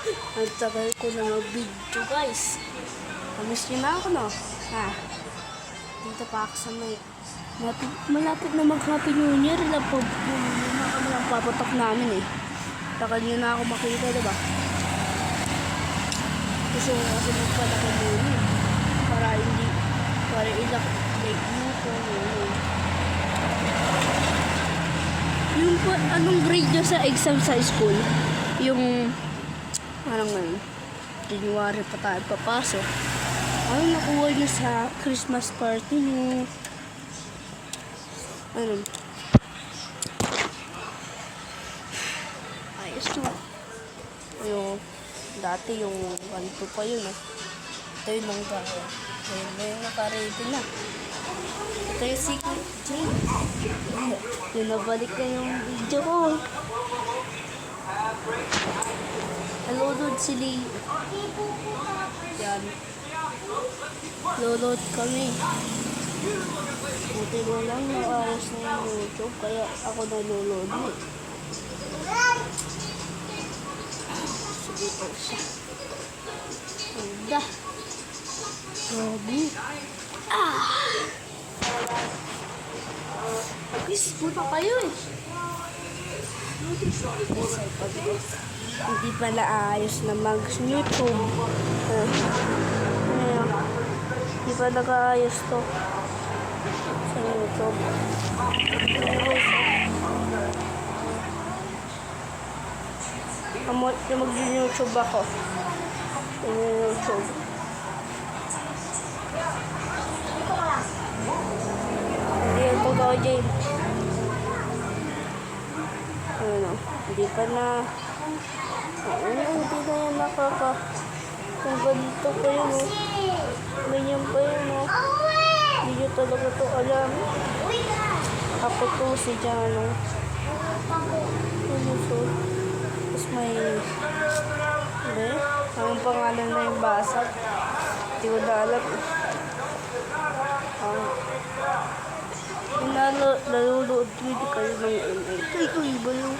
Ang tagal ko na mag-video guys. Namiss niyo na ako no? Ha? Dito pa ako sa may malapit na mag-Happy New Year. Kami lang papatok namin eh. Tagal niyo na ako makita, diba? Gusto ko kasi magpalaki muna eh. Para ilak like mo ko yun. Yung po, anong grade nyo sa exam sa school? Yung parang January pa tayo papasok. Ano nakuha nyo sa Christmas party nyo? Ano? Ayos na. Yung dati yung ganito pa yun eh. Ito yung nang gaya. Ngayon naka-ready na. Ito yung secret Jane. Yung nabalik na yung video ko. Nalulod sila. Yan. Lulod kami. Buti mo lang naayos na yung YouTube. Kaya ako nalulod eh. Sige po siya. Ganda. Grabe. Guys, puto kayo eh. Hindi pa naayos na mag-YouTube. Hindi pa nag-aayos to sa YouTube. Mag-YouTube ako. YouTube. Hindi yan po gawa dyan. Ano, hindi pa na. Hindi na yan nakaka. Kung ganito pa yun, oh. Ganyan pa yun, oh. Hindi nyo talaga to alam. Ako to si Jano. Ano so? Tapos may ang pangalan na yung basag. Hindi ko na alam. Nalulod hindi kayo ng ML. Ito iba yung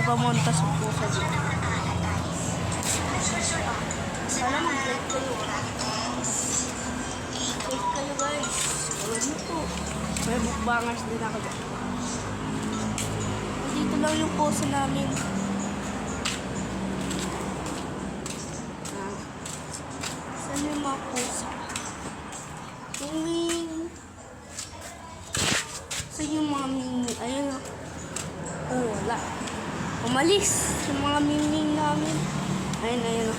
napamontas po sa dito. Sana mag-like kayo. Like kayo guys. Huwag mo po. May mukbangers din ako dyan. Dito lang yung poso namin. Saan yung mga poso? Miming. Saan yung mga miming? Ayun o. Oh, wala. Umalis yung mga miming namin. Ayun o.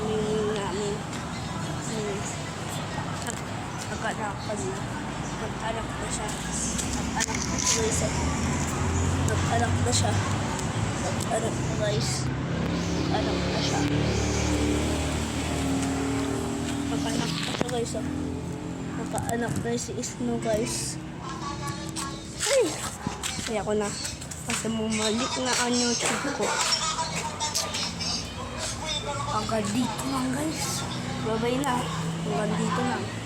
Miming namin. Nag-anak pa niya. Nag-anak na siya. Nag-anak na siya. Nag-anak na siya. Nag-anak na guys. Nag-anak na siya. Nag-anak na siya guys. Nag-anak na si Isno guys. Ay! Kaya ko na. Kasi bumalik na ang YouTube ko. Hanggang dito lang guys. Bye-bye na. Hanggang dito lang.